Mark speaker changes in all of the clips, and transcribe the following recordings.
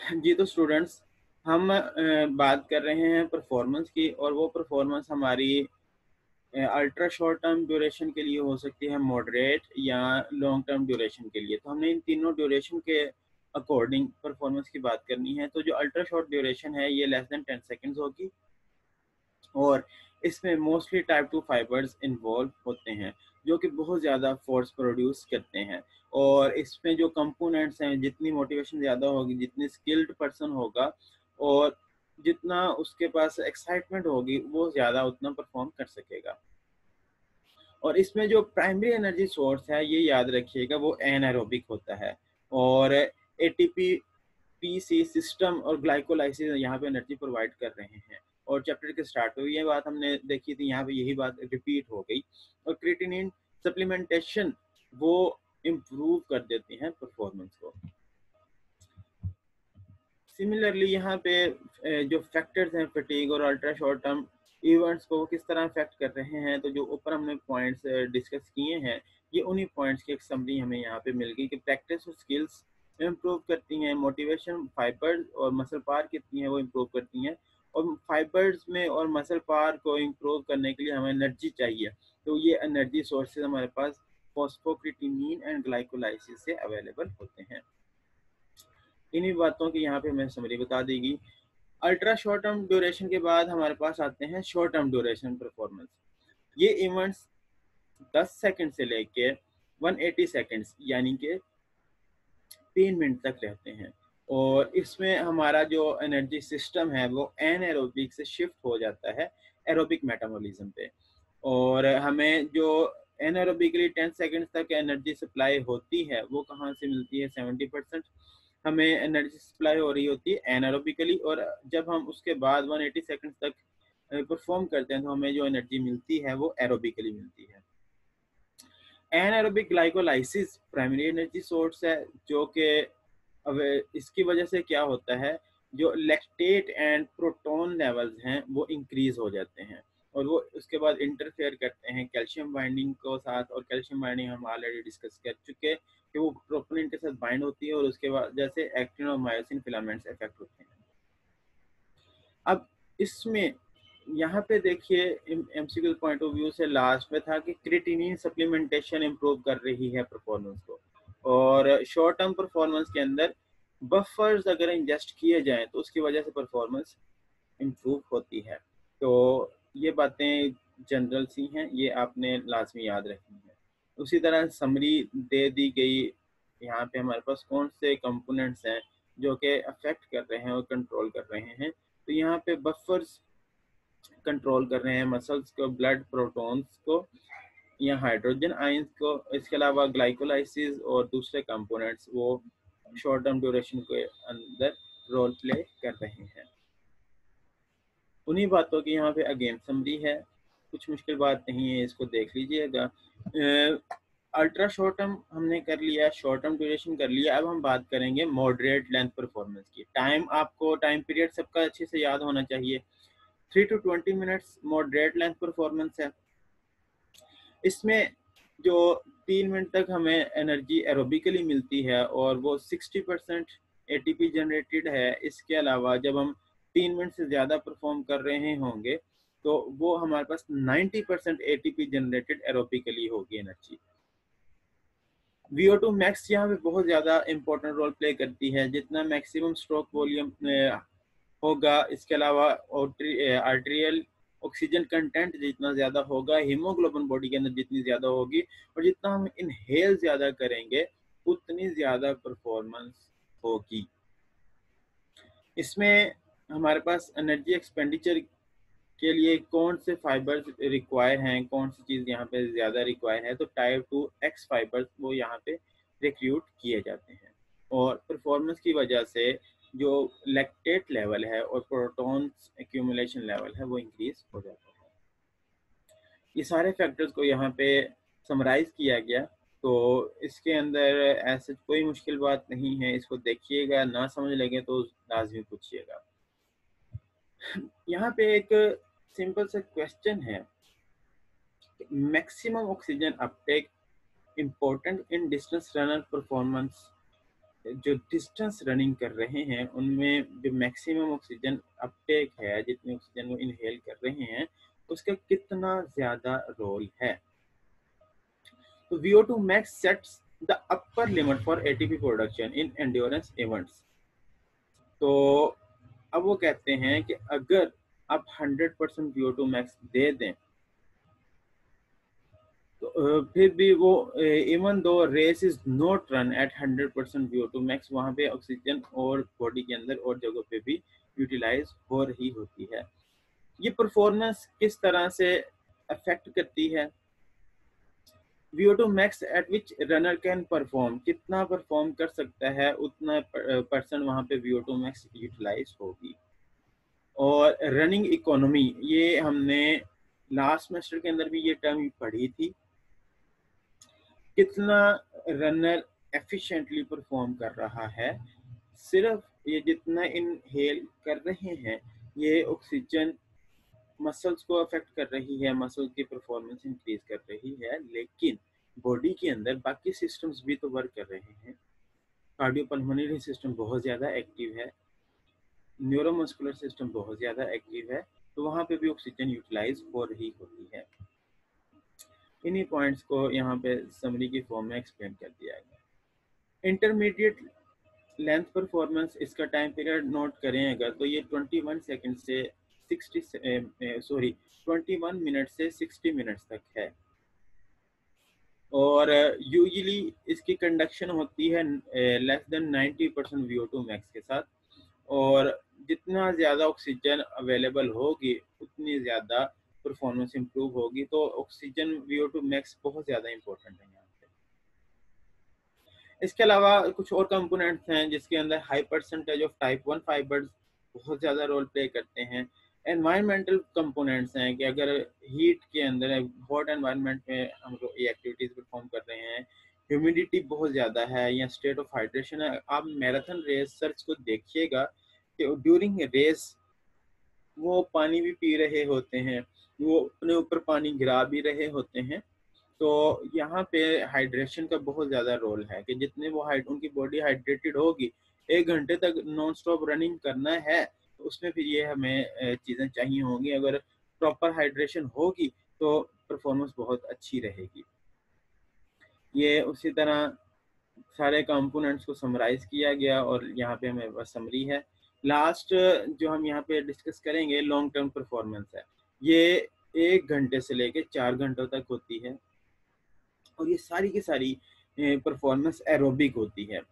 Speaker 1: जी, तो स्टूडेंट्स हम बात कर रहे हैं परफॉर्मेंस की, और वो परफॉर्मेंस हमारी अल्ट्रा शॉर्ट टर्म ड्यूरेशन के लिए हो सकती है, मॉडरेट या लॉन्ग टर्म ड्यूरेशन के लिए। तो हमने इन तीनों ड्यूरेशन के अकॉर्डिंग परफॉर्मेंस की बात करनी है। तो जो अल्ट्रा शॉर्ट ड्यूरेशन है ये लेस देन 10 सेकेंड्स होगी, और इसमें मोस्टली टाइप 2 फाइबर्स इन्वॉल्व होते हैं जो कि बहुत ज़्यादा फोर्स प्रोड्यूस करते हैं। और इसमें जो कंपोनेंट्स हैं, जितनी मोटिवेशन ज़्यादा होगी, जितनी स्किल्ड पर्सन होगा और जितना उसके पास एक्साइटमेंट होगी, वो ज़्यादा उतना परफॉर्म कर सकेगा। और इसमें जो प्राइमरी एनर्जी सोर्स है, ये याद रखिएगा, वो एनारोबिक होता है। और एटीपी पीसी सिस्टम और ग्लाइकोलाइसिस यहाँ पे एनर्जी प्रोवाइड कर रहे हैं। और चैप्टर के स्टार्ट में ये बात हमने देखी थी, यहाँ पे यही बात रिपीट हो गई। और क्रिएटिनिन सप्लीमेंटेशन वो इम्प्रूव कर देती हैं परफॉर्मेंस को। सिमिलरली यहाँ पे जो फैक्टर्स हैं फटीग और अल्ट्रा शॉर्ट टर्म इवेंट्स को किस तरह अफेक्ट कर रहे हैं, तो जो ऊपर हमने पॉइंट्स डिस्कस किए हैं, ये उन्हीं पॉइंट्स की एक समरी हमें यहाँ पे मिल गई कि प्रैक्टिस और स्किल्स इम्प्रूव करती हैं, मोटिवेशन, फाइबर्स और मसल पावर कितनी है वो इम्प्रूव करती हैं। और फाइबर्स में और मसल पावर को इम्प्रूव करने के लिए हमें एनर्जी चाहिए, तो ये एनर्जी सोर्सेज हमारे पास फॉस्फोक्रिएटिनिन एंड ग्लाइकोलाइसिस से अवेलेबल होते हैं। इन्हीं बातों की यहाँ पे हमें समरी बता देगी। अल्ट्रा शॉर्ट टर्म ड्यूरेशन के बाद हमारे पास आते हैं शॉर्ट टर्म ड्यूरेशन परफॉर्मेंस। ये इवेंट्स 10 सेकंड से लेके 180 सेकंड्स यानी कि 3 मिनट तक रहते हैं। और इसमें हमारा जो एनर्जी सिस्टम है वो एनएरोबिक से शिफ्ट हो जाता है एरोबिक मेटाबॉलिज्म पे। और हमें जो एनएरोबिकली 10 सेकंड्स तक एनर्जी सप्लाई होती है, वो कहाँ से मिलती है? 70% हमें एनर्जी सप्लाई हो रही होती है एनारोबिकली। और जब हम उसके बाद 180 सेकंड्स तक परफॉर्म करते हैं, तो हमें जो एनर्जी मिलती है वो एरोबिकली मिलती है। Anaerobic glycolysis primary energy source है, जो कि अब इसकी वजह से क्या होता है, जो लैक्टेट एंड प्रोटॉन लेवल्स हैं वो इंक्रीज हो जाते हैं, और वो उसके बाद इंटरफेयर करते हैं कैल्शियम बाइंडिंग को साथ। और कैल्शियम बाइंडिंग हम ऑलरेडी डिस्कस कर चुके कि वो प्रोपोनिन के साथ बाइंड होती है, और उसके बाद जैसे एक्टिन और मायोसिन फिलामेंट्स इफेक्ट होते हैं। अब इसमें यहाँ पे देखिए, एमसीक्यू पॉइंट ऑफ व्यू से लास्ट में था कि क्रिएटिनिन सप्लीमेंटेशन इम्प्रूव कर रही है परफॉर्मेंस को। और शॉर्ट टर्म परफॉर्मेंस के अंदर बफर्स अगर इंजेस्ट किए जाएं, तो उसकी वजह से परफॉर्मेंस इम्प्रूव होती है। तो ये बातें जनरल सी हैं, ये आपने लाजमी याद रखनी है। उसी तरह समरी दे दी गई, यहाँ पे हमारे पास कौन से कंपोनेंट्स हैं जो कि अफेक्ट कर रहे हैं और कंट्रोल कर रहे हैं। तो यहाँ पे बफर्स कंट्रोल कर रहे हैं मसल्स को, ब्लड प्रोटॉन्स को या हाइड्रोजन आयंस को। इसके अलावा ग्लाइकोलाइसिस और दूसरे कंपोनेंट्स वो शॉर्ट टर्म ड्यूरेशन के अंदर रोल प्ले कर रहे हैं। उन्हीं बातों की यहाँ पे अगेन समरी है, कुछ मुश्किल बात नहीं है, इसको देख लीजिएगा। अल्ट्रा शॉर्ट टर्म हमने कर लिया, शॉर्ट टर्म ड्यूरेशन कर लिया। अब हम बात करेंगे मॉडरेट लेंथ परफॉर्मेंस की। टाइम, आपको टाइम पीरियड सबका अच्छे से याद होना चाहिए। 3 to 20 minutes moderate length performance है। इसमें जो 3 मिनट तक हमें एनर्जी एरोबिकली मिलती है, और वो 60% एटीपी जनरेटेड है। इसके अलावा जब हम 3 मिनट से ज़्यादा परफॉर्म कर रहे होंगे, तो वो हमारे पास 90% एटीपी जनरेटेड एरोबिकली होगी एनर्जी। VO2 मैक्स यहाँ पे बहुत ज़्यादा इंपॉर्टेंट रोल प्ले करती है। जितना मैक्सिमम स्ट्रोक वॉल्यूम होगा, इसके अलावा आर्टेरियल ऑक्सीजन कंटेंट जितना ज़्यादा होगा, हीमोग्लोबिन बॉडी के अंदर जितनी ज़्यादा होगी, और जितना हम इनहेल ज़्यादा करेंगे, उतनी ज़्यादा परफॉर्मेंस होगी। इसमें हमारे पास एनर्जी एक्सपेंडिचर के लिए कौन से फाइबर्स रिक्वायर हैं, कौन सी चीज़ यहाँ पे ज़्यादा रिक्वायर है, तो टाइप 2 एक्स फाइबर्स वो यहाँ पे रिक्रूट किए जाते हैं। और परफॉर्मेंस की वजह से जो लैक्टेट लेवल है और प्रोटॉन्स एक्यूमुलेशन लेवल है वो इंक्रीज हो जाता है। ये सारे फैक्टर्स को यहाँ पे समराइज किया गया। तो इसके अंदर ऐसे कोई मुश्किल बात नहीं है, इसको देखिएगा, ना समझ लगे तो लाजमी पूछिएगा। यहाँ पे एक सिंपल सा क्वेश्चन है, maximum oxygen Uptake important in distance runner performance. जो डिस्टेंस रनिंग कर रहे हैं उनमें जो मैक्सिमम ऑक्सीजन अपटेक है, जितनी ऑक्सीजन वो इनहेल कर रहे हैं, उसका कितना ज़्यादा रोल है। तो VO2 max sets the upper limit for ATP production in endurance events। तो अब वो कहते हैं कि अगर आप 100% VO2 max दे दें तो फिर भी वो even though race is not run at 100% VO2 max, वहाँ पे ऑक्सीजन और बॉडी के अंदर और जगहों पे भी यूटिलाइज हो रही होती है। ये परफॉर्मेंस किस तरह से अफेक्ट करती है? VO2 max eight which runner can perform, कितना परफॉर्म कर सकता है उतना परसेंट वहाँ पे VO2 max यूटिलाइज होगी। और रनिंग इकोनॉमी, ये हमने लास्ट सेमेस्टर के अंदर भी ये टर्म पढ़ी थी। कितना रनर एफिशिएंटली परफॉर्म कर रहा है, सिर्फ ये जितना इनहेल कर रहे हैं ये ऑक्सीजन मसल्स को अफेक्ट कर रही है, मसल की परफॉर्मेंस इंक्रीज कर रही है, लेकिन बॉडी के अंदर बाकी सिस्टम्स भी तो वर्क कर रहे हैं। कार्डियोपल्मोनरी सिस्टम बहुत ज़्यादा एक्टिव है, न्यूरोमस्कुलर सिस्टम बहुत ज़्यादा एक्टिव है, तो वहाँ पे भी ऑक्सीजन यूटिलाइज हो रही होती है। इन्हीं पॉइंट्स को यहाँ पे समरी की फॉर्म में एक्सप्लेन कर दिया गया। इंटरमीडिएट लेंथ परफॉर्मेंस, इसका टाइम पीरियड नोट करें अगर तो ये 21 सेकंड से 21 मिनट से 60 मिनट्स तक है। और यूजुअली इसकी कंडक्शन होती है लेस देन 90% VO2 मैक्स के साथ। और जितना ज़्यादा ऑक्सीजन अवेलेबल होगी उतनी ज़्यादा परफॉर्मेंस इंप्रूव होगी। तो ऑक्सीजन VO2 मैक्स बहुत ज़्यादा इंपॉर्टेंट है यहाँ पे। इसके अलावा कुछ और कंपोनेंट्स हैं जिसके अंदर high percentage of type 1 fibres बहुत ज़्यादा रोल प्ले करते हैं। एनवायरमेंटल कंपोनेंट्स हैं कि अगर हीट के अंदर हॉट एनवायरनमेंट में हम लोग ये एक्टिविटीज़ परफॉर्म कर रहे हैं, ह्यूमिडिटी बहुत ज़्यादा है या स्टेट ऑफ हाइड्रेशन है। आप मैराथन रेस सर्च को देखिएगा कि ड्यूरिंग रेस वो पानी भी पी रहे होते हैं, वो अपने ऊपर पानी गिरा भी रहे होते हैं। तो यहाँ पे हाइड्रेशन का बहुत ज़्यादा रोल है कि जितने वो उनकी बॉडी हाइड्रेटेड होगी, 1 घंटे तक नॉन स्टॉप रनिंग करना है तो उसमें फिर ये हमें चीज़ें चाहिए होंगी। अगर प्रॉपर हाइड्रेशन होगी तो परफॉर्मेंस बहुत अच्छी रहेगी। ये उसी तरह सारे कंपोनेंट्स को समराइज किया गया और यहाँ पे हमें बस समरी है। लास्ट जो हम यहाँ पे डिस्कस करेंगे लॉन्ग टर्म परफॉर्मेंस है। ये 1 घंटे से लेके 4 घंटों तक होती है और ये सारी की सारी परफॉर्मेंस एरोबिक होती है।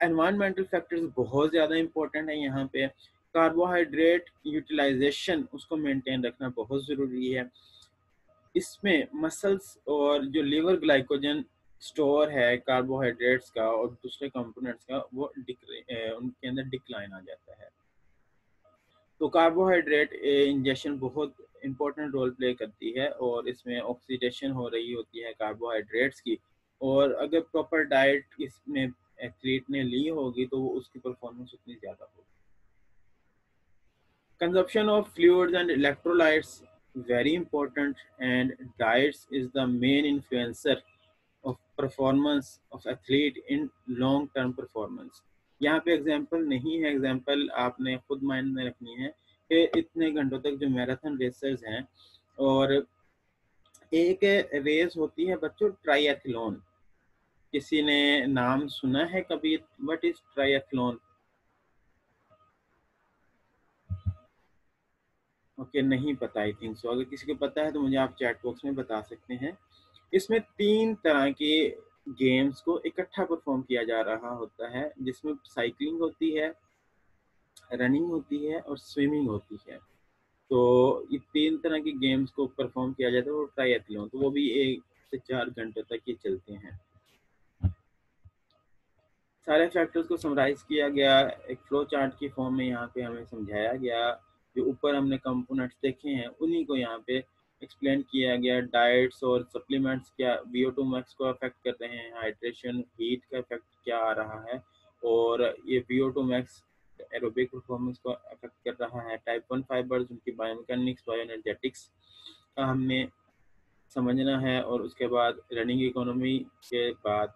Speaker 1: एनवायरमेंटल फैक्टर्स बहुत ज़्यादा इंपॉर्टेंट है यहाँ पे। कार्बोहाइड्रेट यूटिलाइजेशन उसको मेंटेन रखना बहुत ज़रूरी है। इसमें मसल्स और जो लिवर ग्लाइकोजन स्टोर है कार्बोहाइड्रेट्स का और दूसरे कंपोनेंट्स का, वो उनके अंदर डिक्लाइन आ जाता है। तो कार्बोहाइड्रेट इंजेक्शन बहुत इंपॉर्टेंट रोल प्ले करती है और इसमें ऑक्सीडेशन हो रही होती है कार्बोहाइड्रेट्स की। और अगर प्रॉपर डाइट इसमें एथलीट ने ली होगी तो वो उसकी परफॉर्मेंस उतनी ज़्यादा होगी। Consumption of fluids and electrolytes very important, and diets is the main influencer of performance of athlete in long term performance। यहाँ पे एग्जाम्पल नहीं है, एग्जाम्पल आपने खुद माइंड में रखनी है कि इतने घंटों तक जो मैराथन रेसर्स हैं, और एक रेस होती है बच्चों ट्रायथलॉन। किसी ने नाम सुना है कभी? What is triathlon? ओके, नहीं पता आई थिंक सो। अगर किसी को पता है तो मुझे आप चैट बॉक्स में बता सकते हैं। इसमें 3 तरह के गेम्स को इकट्ठा परफॉर्म किया जा रहा होता है, जिसमें साइकिलिंग होती है, रनिंग होती है और स्विमिंग होती है। तो ये 3 तरह के गेम्स को परफॉर्म किया जाता है वो ट्रायथलॉन, तो वो भी 1 से 4 घंटे तक ये चलते हैं। सारे फैक्टर्स को समराइज किया गया एक फ्लो चार्ट की फॉर्म में, यहाँ पे हमें समझाया गया। जो ऊपर हमने कंपोनेंट्स देखे हैं उन्हीं को यहाँ पे एक्सप्लेन किया गया। डाइट्स और सप्लीमेंट्स क्या VO2 मैक्स को अफेक्ट कर रहे हैं, हाइड्रेशन हीट का इफेक्ट क्या आ रहा है, और ये VO2 मैक्स एरोबिक परफॉर्मेंस को अफेक्ट कर रहा है। टाइप 1 फाइबर्स, उनकी बायोमैकेनिक्स, बायोएनर्जेटिक्स का हमने समझना है। और उसके बाद रनिंग इकोनॉमी के बाद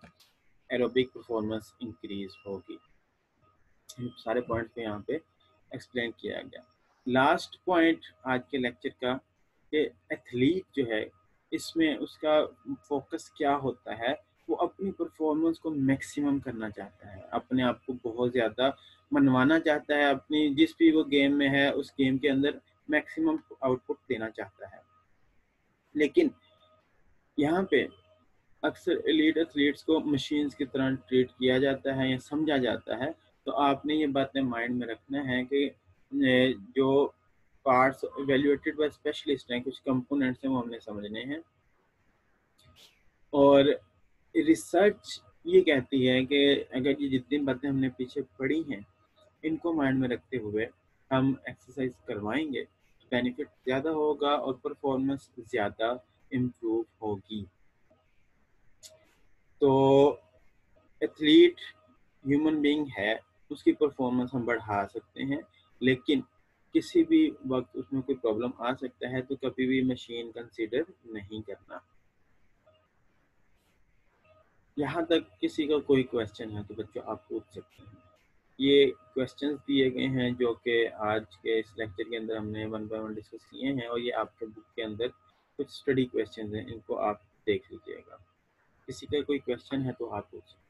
Speaker 1: एरोबिक परफॉर्मेंस इंक्रीज होगी। इन सारे पॉइंट्स को यहाँ पे एक्सप्लेन किया गया। लास्ट पॉइंट आज के लेक्चर का कि एथलीट जो है इसमें उसका फोकस क्या होता है, वो अपनी परफॉर्मेंस को मैक्सिमम करना चाहता है, अपने आप को बहुत ज़्यादा मनवाना चाहता है, अपनी जिस भी वो गेम में है उस गेम के अंदर मैक्सिमम आउटपुट देना चाहता है। लेकिन यहाँ पे अक्सर एलीट एथलीट्स को मशीन्स की तरह ट्रीट किया जाता है या समझा जाता है। तो आपने ये बातें माइंड में रखना है कि जो पार्ट्स इवेल्युएटेड बाय स्पेशलिस्ट हैं, कुछ कंपोनेंट्स हैं वो हमने समझने हैं। और रिसर्च ये कहती है कि अगर ये जितनी बातें हमने पीछे पढ़ी हैं इनको माइंड में रखते हुए हम एक्सरसाइज करवाएंगे तो बेनिफिट ज़्यादा होगा और परफॉर्मेंस ज़्यादा इम्प्रूव होगी। तो एथलीट ह्यूमन बीइंग है, उसकी परफॉर्मेंस हम बढ़ा सकते हैं, लेकिन किसी भी वक्त उसमें कोई प्रॉब्लम आ सकता है, तो कभी भी मशीन कंसीडर नहीं करना। यहाँ तक किसी का कोई क्वेश्चन है तो बच्चों आप पूछ सकते हैं। ये क्वेश्चंस दिए गए हैं जो कि आज के इस लेक्चर के अंदर हमने वन बाय वन डिस्कस किए हैं, और ये आपके बुक के अंदर कुछ स्टडी क्वेश्चंस हैं, इनको आप देख लीजिएगा। किसी का कोई क्वेश्चन है तो आप पूछ सकते हैं।